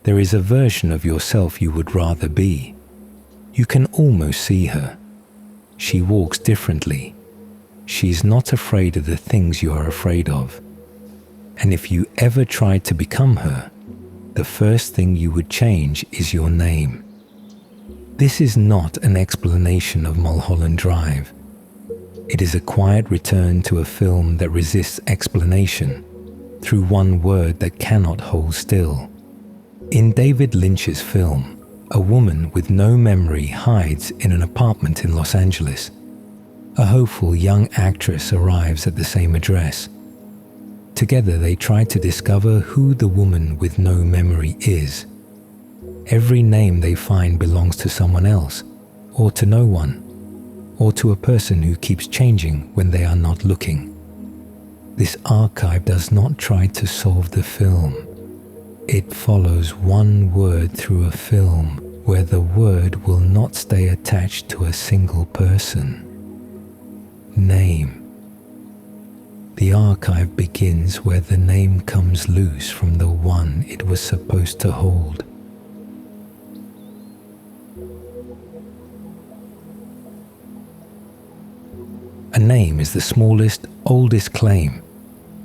There is a version of yourself you would rather be. You can almost see her. She walks differently. She's not afraid of the things you are afraid of. And if you ever tried to become her, the first thing you would change is your name. This is not an explanation of Mulholland Drive. It is a quiet return to a film that resists explanation through one word that cannot hold still. In David Lynch's film, a woman with no memory hides in an apartment in Los Angeles. A hopeful young actress arrives at the same address. Together they try to discover who the woman with no memory is. Every name they find belongs to someone else, or to no one, or to a person who keeps changing when they are not looking. This archive does not try to solve the film. It follows one word through a film where the word will not stay attached to a single person. Name. The archive begins where the name comes loose from the one it was supposed to hold. A name is the smallest, oldest claim.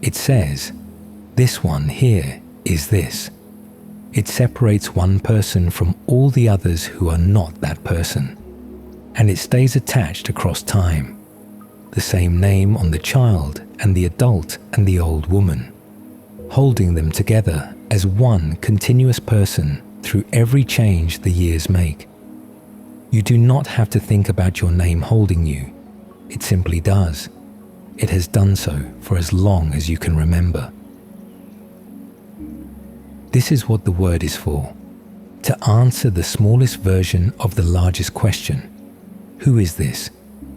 It says, this one here is this. It separates one person from all the others who are not that person, and it stays attached across time. The same name on the child and the adult and the old woman, holding them together as one continuous person through every change the years make. You do not have to think about your name holding you. It simply does. It has done so for as long as you can remember. This is what the word is for, to answer the smallest version of the largest question. Who is this?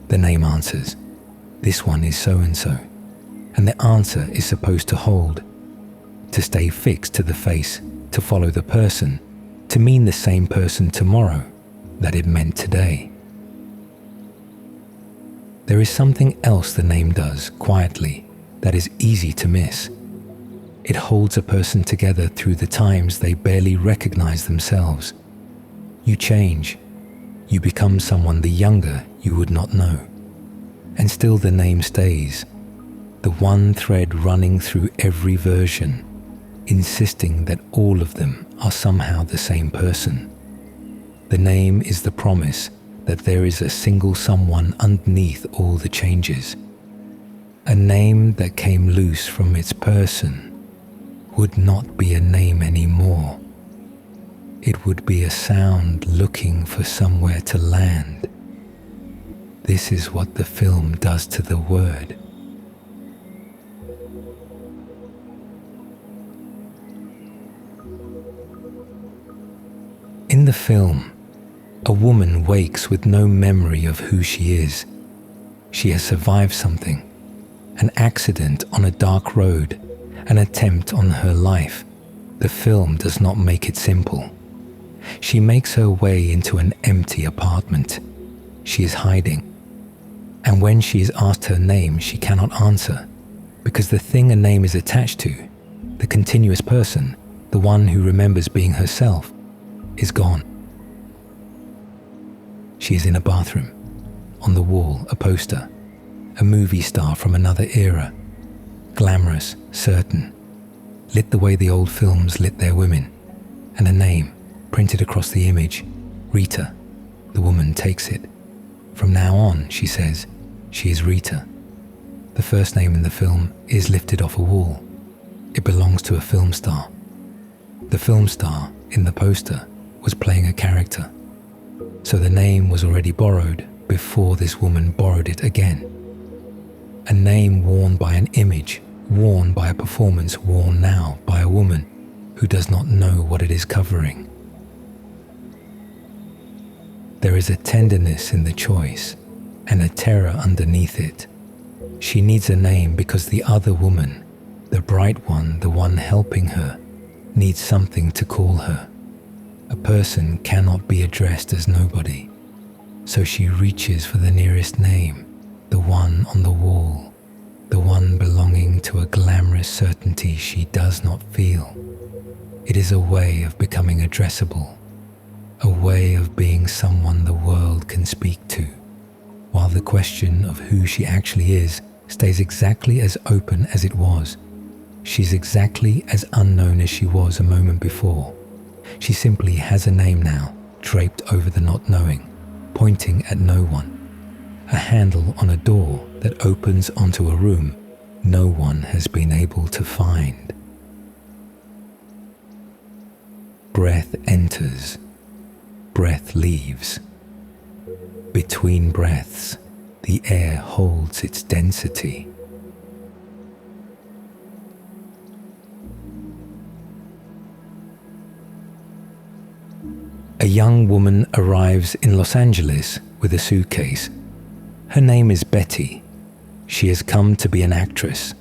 The name answers. This one is so-and-so. And the answer is supposed to hold, to stay fixed to the face, to follow the person, to mean the same person tomorrow that it meant today. There is something else the name does quietly that is easy to miss. It holds a person together through the times they barely recognize themselves. You change. You become someone the younger you would not know. And still the name stays, the one thread running through every version, insisting that all of them are somehow the same person. The name is the promise that there is a single someone underneath all the changes. A name that came loose from its person would not be a name anymore. It would be a sound looking for somewhere to land. This is what the film does to the word. In the film, a woman wakes with no memory of who she is. She has survived something, an accident on a dark road, an attempt on her life. The film does not make it simple. She makes her way into an empty apartment. She is hiding. And when she is asked her name, she cannot answer, because the thing a name is attached to, the continuous person, the one who remembers being herself, is gone. She is in a bathroom. On the wall, a poster, a movie star from another era, glamorous, certain, lit the way the old films lit their women, and a name printed across the image, Rita. The woman takes it. From now on, she says, she is Rita. The first name in the film is lifted off a wall. It belongs to a film star. The film star in the poster was playing a character. So the name was already borrowed before this woman borrowed it again. A name worn by an image, worn by a performance, worn now by a woman who does not know what it is covering. There is a tenderness in the choice and a terror underneath it. She needs a name because the other woman, the bright one, the one helping her, needs something to call her. A person cannot be addressed as nobody, so she reaches for the nearest name, the one on the wall. the one belonging to a glamorous certainty she does not feel. It is a way of becoming addressable, a way of being someone the world can speak to, while the question of who she actually is stays exactly as open as it was. She's exactly as unknown as she was a moment before. She simply has a name now, draped over the not knowing, pointing at no one. A handle on a door that opens onto a room no one has been able to find. Breath enters, breath leaves. Between breaths, the air holds its density. A young woman arrives in Los Angeles with a suitcase. Her name is Betty. She has come to be an actress.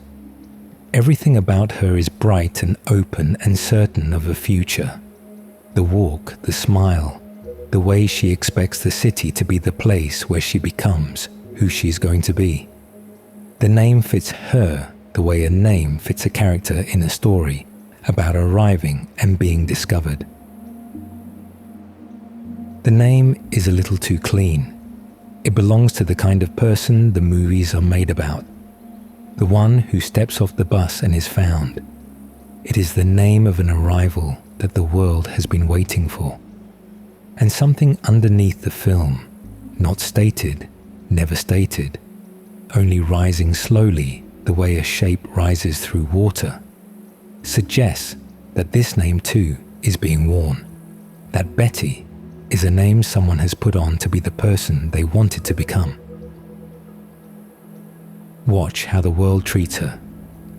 Everything about her is bright and open and certain of a future. The walk, the smile, the way she expects the city to be the place where she becomes who she's going to be. The name fits her the way a name fits a character in a story about arriving and being discovered. The name is a little too clean. It belongs to the kind of person the movies are made about. The one who steps off the bus and is found. It is the name of an arrival that the world has been waiting for. And something underneath the film, not stated, never stated, only rising slowly the way a shape rises through water, suggests that this name too is being worn. That Betty is a name someone has put on to be the person they wanted to become. Watch how the world treats her.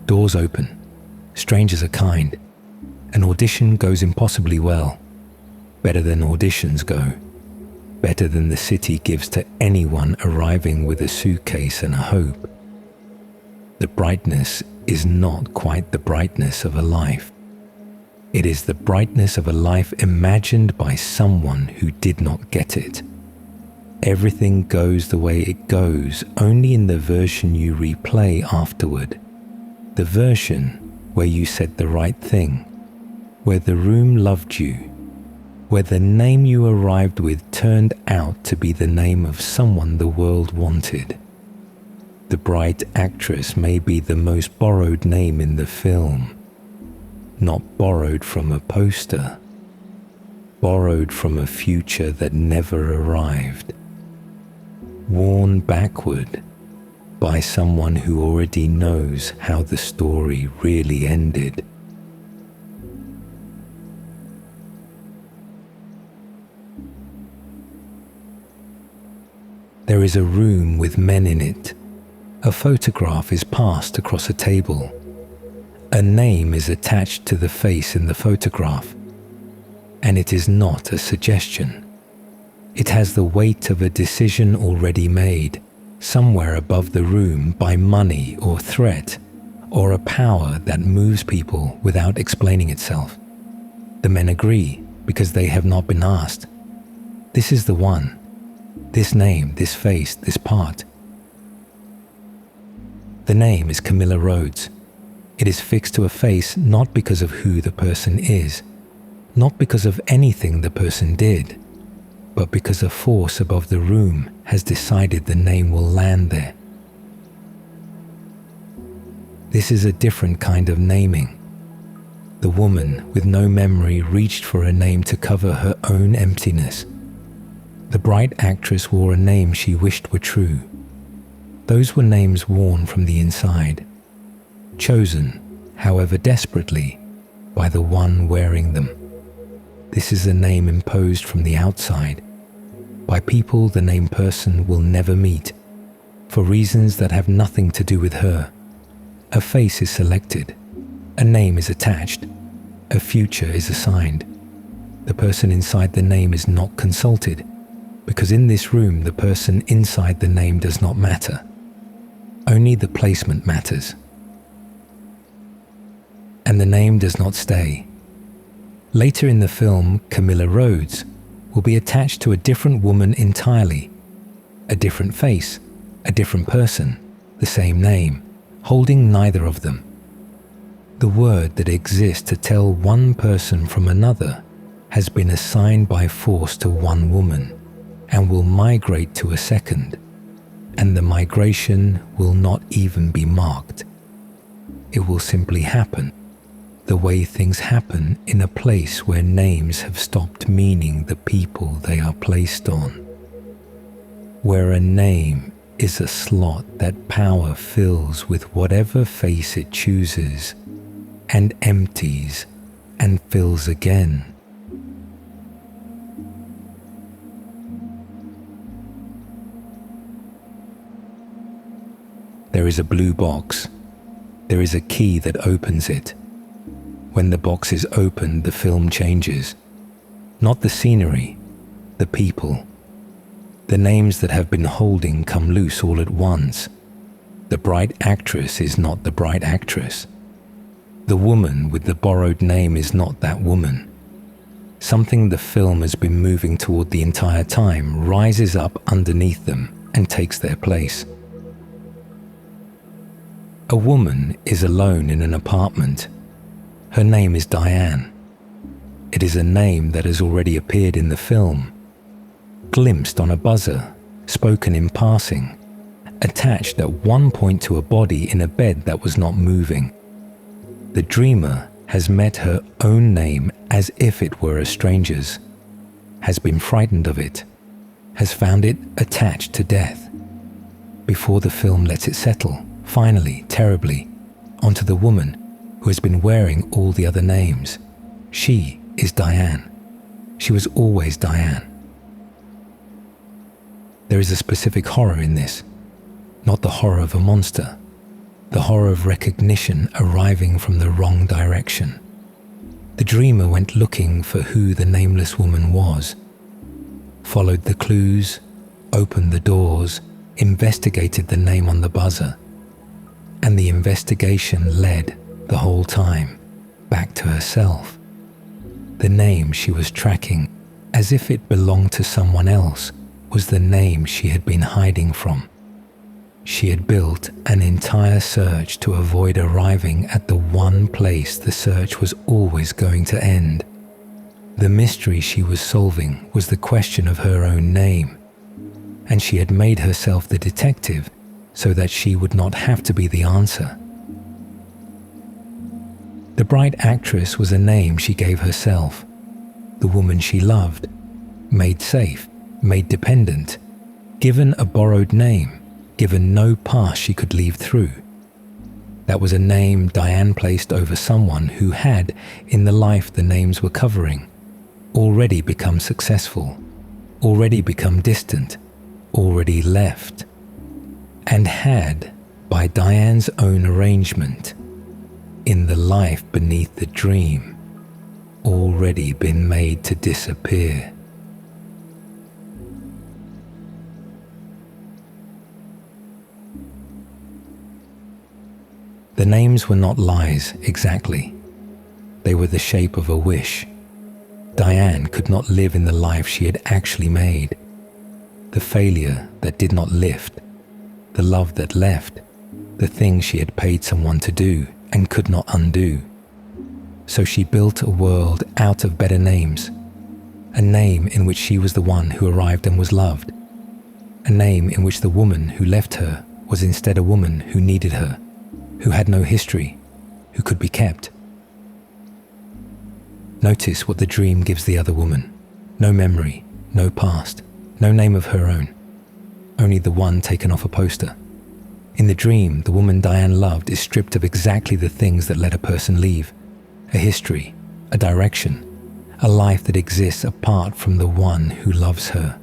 Doors open. Strangers are kind. An audition goes impossibly well. Better than auditions go. Better than the city gives to anyone arriving with a suitcase and a hope. The brightness is not quite the brightness of a life. It is the brightness of a life imagined by someone who did not get it. Everything goes the way it goes only in the version you replay afterward. The version where you said the right thing, where the room loved you, where the name you arrived with turned out to be the name of someone the world wanted. The bright actress may be the most borrowed name in the film. Not borrowed from a poster, borrowed from a future that never arrived, worn backward by someone who already knows how the story really ended. There is a room with men in it. A photograph is passed across a table. A name is attached to the face in the photograph, and it is not a suggestion. It has the weight of a decision already made, somewhere above the room by money or threat, or a power that moves people without explaining itself. The men agree because they have not been asked. This is the one. This name, this face, this part. The name is Camilla Rhodes. It is fixed to a face not because of who the person is, not because of anything the person did, but because a force above the room has decided the name will land there. This is a different kind of naming. The woman with no memory reached for a name to cover her own emptiness. The bright actress wore a name she wished were true. Those were names worn from the inside. Chosen, however desperately, by the one wearing them. This is a name imposed from the outside, by people the named person will never meet, for reasons that have nothing to do with her. A face is selected, a name is attached, a future is assigned. The person inside the name is not consulted, because in this room the person inside the name does not matter. Only the placement matters. And the name does not stay. Later in the film, Camilla Rhodes will be attached to a different woman entirely. A different face, a different person, the same name, holding neither of them. The word that exists to tell one person from another has been assigned by force to one woman and will migrate to a second, and the migration will not even be marked. It will simply happen, the way things happen in a place where names have stopped meaning the people they are placed on, where a name is a slot that power fills with whatever face it chooses and empties and fills again. There is a blue box. There is a key that opens it. When the box is opened, the film changes. Not the scenery, the people. The names that have been holding come loose all at once. The bright actress is not the bright actress. The woman with the borrowed name is not that woman. Something the film has been moving toward the entire time rises up underneath them and takes their place. A woman is alone in an apartment. Her name is Diane. It is a name that has already appeared in the film, glimpsed on a buzzer, spoken in passing, attached at one point to a body in a bed that was not moving. The dreamer has met her own name as if it were a stranger's, has been frightened of it, has found it attached to death, before the film lets it settle, finally, terribly, onto the woman who has been wearing all the other names. She is Diane. She was always Diane. There is a specific horror in this, not the horror of a monster, the horror of recognition arriving from the wrong direction. The dreamer went looking for who the nameless woman was, followed the clues, opened the doors, investigated the name on the buzzer, and the investigation led the whole time back to herself. The name she was tracking, as if it belonged to someone else, was the name she had been hiding from. She had built an entire search to avoid arriving at the one place the search was always going to end. The mystery she was solving was the question of her own name, and she had made herself the detective so that she would not have to be the answer. The bright actress was a name she gave herself, the woman she loved, made safe, made dependent, given a borrowed name, given no path she could leave through. That was a name Diane placed over someone who had, in the life the names were covering, already become successful, already become distant, already left, and had, by Diane's own arrangement, in the life beneath the dream, already been made to disappear. The names were not lies exactly. They were the shape of a wish. Diane could not live in the life she had actually made. The failure that did not lift, the love that left, the thing she had paid someone to do and could not undo. So she built a world out of better names, a name in which she was the one who arrived and was loved, a name in which the woman who left her was instead a woman who needed her, who had no history, who could be kept. Notice what the dream gives the other woman. No memory, no past, no name of her own, only the one taken off a poster. In the dream, the woman Diane loved is stripped of exactly the things that let a person leave: a history, a direction, a life that exists apart from the one who loves her.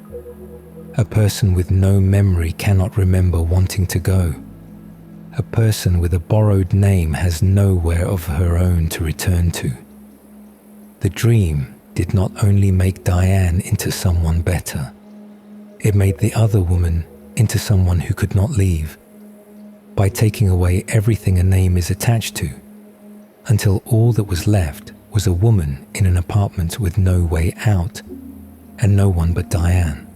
A person with no memory cannot remember wanting to go. A person with a borrowed name has nowhere of her own to return to. The dream did not only make Diane into someone better, it made the other woman into someone who could not leave, by taking away everything a name is attached to, until all that was left was a woman in an apartment with no way out, and no one but Diane.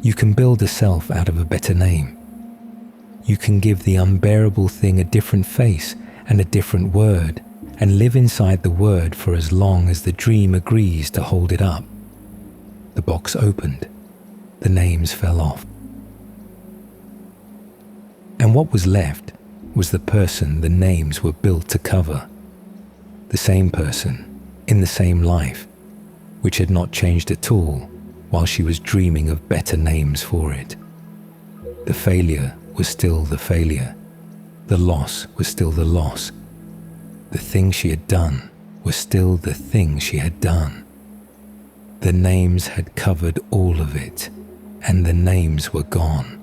You can build a self out of a better name. You can give the unbearable thing a different face and a different word, and live inside the word for as long as the dream agrees to hold it up. The box opened. The names fell off. And what was left was the person the names were built to cover. The same person, in the same life, which had not changed at all while she was dreaming of better names for it. The failure was still the failure. The loss was still the loss. The thing she had done was still the thing she had done. The names had covered all of it, and the names were gone.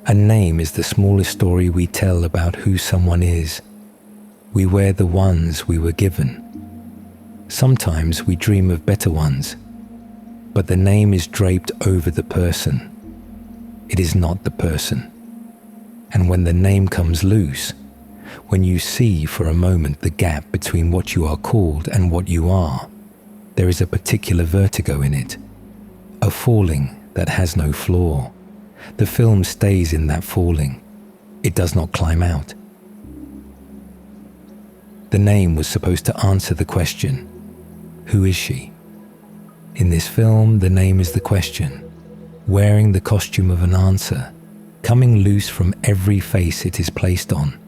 A name is the smallest story we tell about who someone is. We wear the ones we were given. Sometimes we dream of better ones, but the name is draped over the person. It is not the person. And when the name comes loose, when you see for a moment the gap between what you are called and what you are, there is a particular vertigo in it, a falling that has no floor. The film stays in that falling. It does not climb out. The name was supposed to answer the question, who is she? In this film, the name is the question, wearing the costume of an answer, coming loose from every face it is placed on.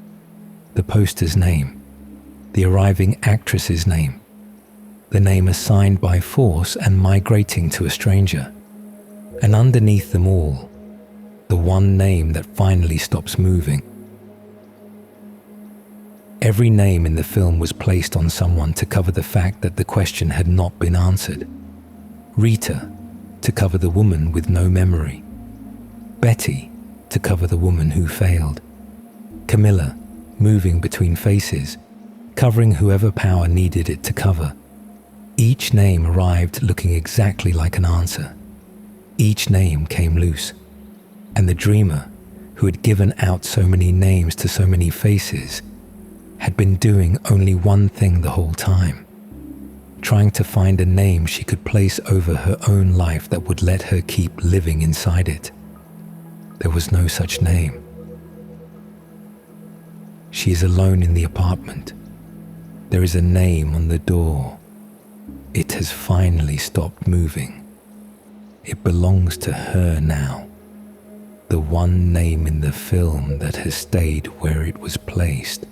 The poster's name, the arriving actress's name, the name assigned by force and migrating to a stranger. And underneath them all, the one name that finally stops moving. Every name in the film was placed on someone to cover the fact that the question had not been answered. Rita, to cover the woman with no memory. Betty, to cover the woman who failed. Camilla, moving between faces, covering whoever power needed it to cover. Each name arrived looking exactly like an answer. Each name came loose. And the dreamer, who had given out so many names to so many faces, had been doing only one thing the whole time, trying to find a name she could place over her own life that would let her keep living inside it. There was no such name. She is alone in the apartment. There is a name on the door. It has finally stopped moving. It belongs to her now. The one name in the film that has stayed where it was placed.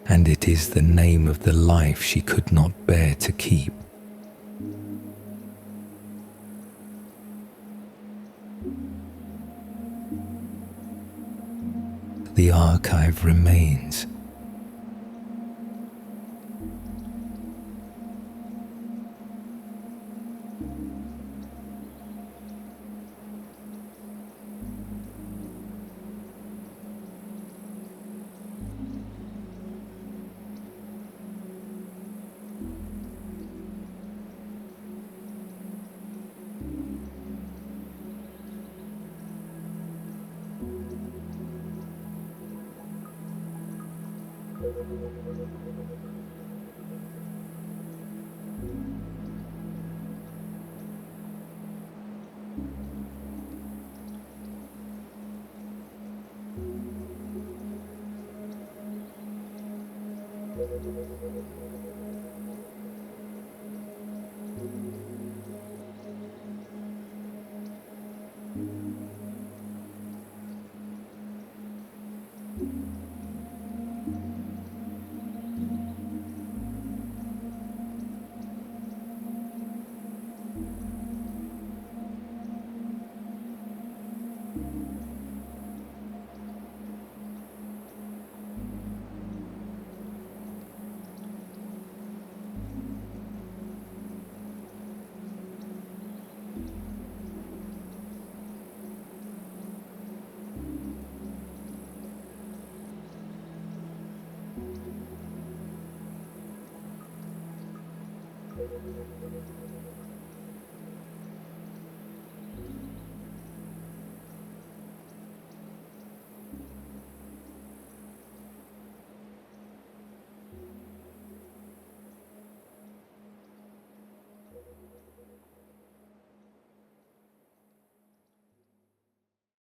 And it is the name of the life she could not bear to keep. The archive remains.